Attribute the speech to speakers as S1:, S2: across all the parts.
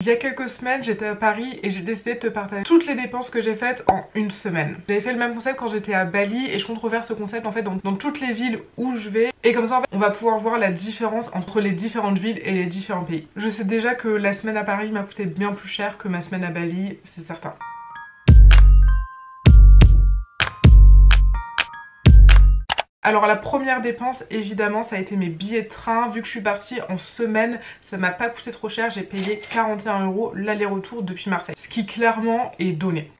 S1: Il y a quelques semaines, j'étais à Paris et j'ai décidé de te partager toutes les dépenses que j'ai faites en une semaine. J'avais fait le même concept quand j'étais à Bali et je compte refaire ce concept en fait dans toutes les villes où je vais. Et comme ça, en fait, on va pouvoir voir la différence entre les différentes villes et les différents pays. Je sais déjà que la semaine à Paris m'a coûté bien plus cher que ma semaine à Bali, c'est certain. Alors la première dépense évidemment ça a été mes billets de train. Vu que je suis partie en semaine, ça m'a pas coûté trop cher, j'ai payé 41 € l'aller-retour depuis Marseille, ce qui clairement est donné.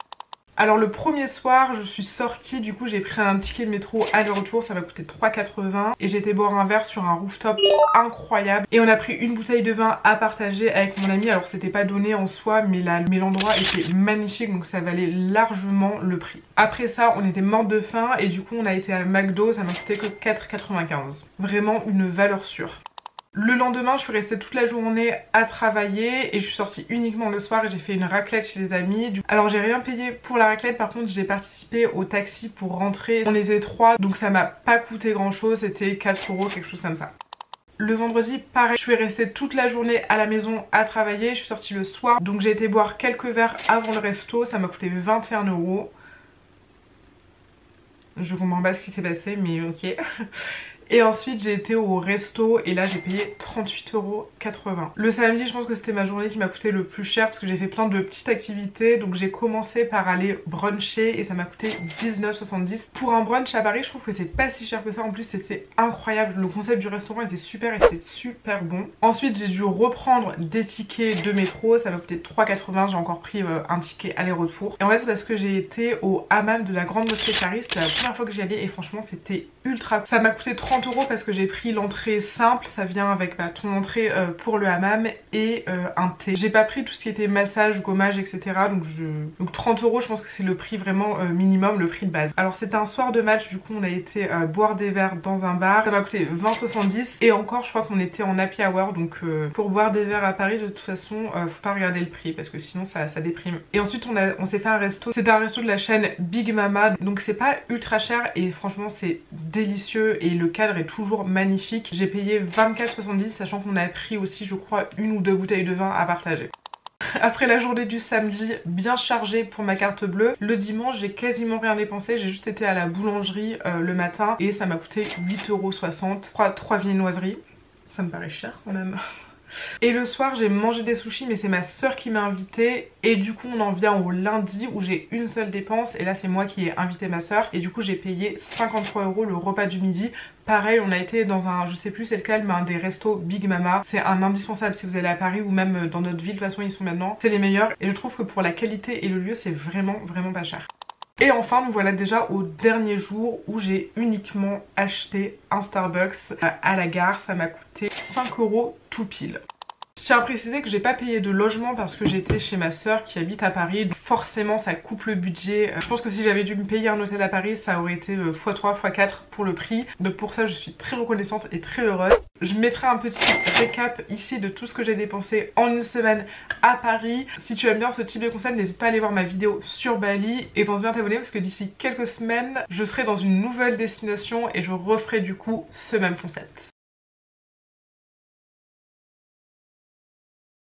S1: Alors le premier soir je suis sortie, du coup j'ai pris un ticket de métro aller-retour, ça m'a coûté 3,80 et j'ai été boire un verre sur un rooftop incroyable. Et on a pris une bouteille de vin à partager avec mon ami, alors c'était pas donné en soi mais l'endroit était magnifique donc ça valait largement le prix. Après ça on était morte de faim et du coup on a été à McDo, ça m'a coûté que 4,95. Vraiment une valeur sûre. Le lendemain, je suis restée toute la journée à travailler et je suis sortie uniquement le soir et j'ai fait une raclette chez des amis. Alors j'ai rien payé pour la raclette, par contre j'ai participé au taxi pour rentrer. On était 3 donc ça m'a pas coûté grand chose, c'était 4 €, quelque chose comme ça. Le vendredi, pareil, je suis restée toute la journée à la maison à travailler, je suis sortie le soir. Donc j'ai été boire quelques verres avant le resto, ça m'a coûté 21 €. Je comprends pas ce qui s'est passé mais ok. Et ensuite j'ai été au resto et là j'ai payé 38,80 €. Le samedi je pense que c'était ma journée qui m'a coûté le plus cher parce que j'ai fait plein de petites activités. Donc j'ai commencé par aller bruncher et ça m'a coûté 19,70 €. Pour un brunch à Paris je trouve que c'est pas si cher que ça. En plus c'était incroyable, le concept du restaurant était super et c'était super bon. Ensuite j'ai dû reprendre des tickets de métro, ça m'a coûté 3,80 €. J'ai encore pris un ticket aller-retour. Et en fait c'est parce que j'ai été au hammam de la grande mosquée de Paris. C'était la première fois que j'y allais et franchement c'était ultra. Ça m'a coûté 30 € parce que j'ai pris l'entrée simple, ça vient avec ton entrée pour le hammam et un thé. J'ai pas pris tout ce qui était massage, gommage, etc. Donc 30 € je pense que c'est le prix vraiment minimum, le prix de base. Alors c'était un soir de match, du coup on a été boire des verres dans un bar. Ça m'a coûté 20,70 € et encore je crois qu'on était en happy hour. Donc pour boire des verres à Paris de toute façon faut pas regarder le prix parce que sinon ça déprime. Et ensuite on s'est fait un resto, c'était un resto de la chaîne Big Mama. Donc c'est pas ultra cher et franchement c'est délicieux et le cadre est toujours magnifique. J'ai payé 24,70 € sachant qu'on a pris aussi je crois une ou deux bouteilles de vin à partager. Après la journée du samedi bien chargée pour ma carte bleue, le dimanche j'ai quasiment rien dépensé, j'ai juste été à la boulangerie le matin et ça m'a coûté 8,60 €, 3 viennoiseries, ça me paraît cher quand même. Et le soir j'ai mangé des sushis mais c'est ma soeur qui m'a invitée et du coup on en vient au lundi où j'ai une seule dépense et là c'est moi qui ai invité ma soeur et du coup j'ai payé 53 € le repas du midi. Pareil on a été dans un, je sais plus c'est lequel mais un des restos Big Mama. C'est un indispensable si vous allez à Paris ou même dans notre ville, de toute façon ils sont maintenant, c'est les meilleurs et je trouve que pour la qualité et le lieu c'est vraiment pas cher. Et enfin nous voilà déjà au dernier jour où j'ai uniquement acheté un Starbucks à la gare, ça m'a coûté 5 € tout pile. Je tiens à préciser que j'ai pas payé de logement parce que j'étais chez ma soeur qui habite à Paris. Donc forcément ça coupe le budget. Je pense que si j'avais dû me payer un hôtel à Paris ça aurait été x3, x4 pour le prix. Donc pour ça je suis très reconnaissante et très heureuse. Je mettrai un petit récap ici de tout ce que j'ai dépensé en une semaine à Paris. Si tu aimes bien ce type de concept, n'hésite pas à aller voir ma vidéo sur Bali et pense bien t'abonner parce que d'ici quelques semaines je serai dans une nouvelle destination et je referai du coup ce même concept.